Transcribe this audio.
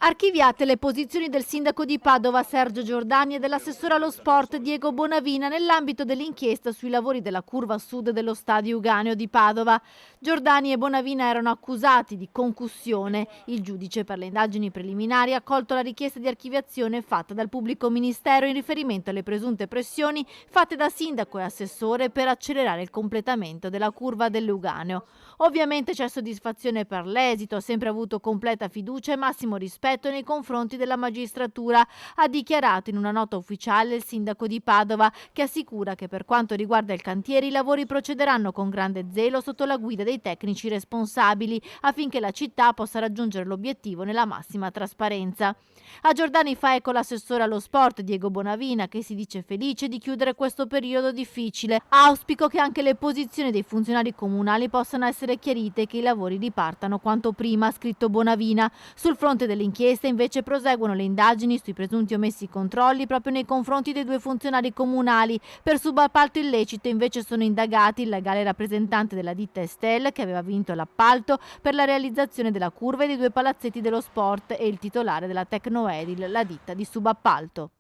Archiviate le posizioni del sindaco di Padova Sergio Giordani e dell'assessore allo sport Diego Bonavina nell'ambito dell'inchiesta sui lavori della curva sud dello stadio Euganeo di Padova. Giordani e Bonavina erano accusati di concussione. Il giudice per le indagini preliminari ha accolto la richiesta di archiviazione fatta dal pubblico ministero in riferimento alle presunte pressioni fatte da sindaco e assessore per accelerare il completamento della curva dell'Euganeo. Ovviamente c'è soddisfazione per l'esito, ha sempre avuto completa fiducia e massimo rispetto nei confronti della magistratura, ha dichiarato in una nota ufficiale il sindaco di Padova, che assicura che per quanto riguarda il cantiere i lavori procederanno con grande zelo sotto la guida dei tecnici responsabili affinché la città possa raggiungere l'obiettivo nella massima trasparenza. A Giordani fa eco l'assessore allo sport Diego Bonavina, che si dice felice di chiudere questo periodo difficile. Auspico che anche le posizioni dei funzionari comunali possano essere chiarite e che i lavori ripartano quanto prima, ha scritto Bonavina. Sul fronte dell'inchiesta invece proseguono le indagini sui presunti omessi controlli proprio nei confronti dei due funzionari comunali. Per subappalto illecito invece sono indagati il legale rappresentante della ditta Estel, che aveva vinto l'appalto per la realizzazione della curva e dei due palazzetti dello sport, e il titolare della Tecnoedil, la ditta di subappalto.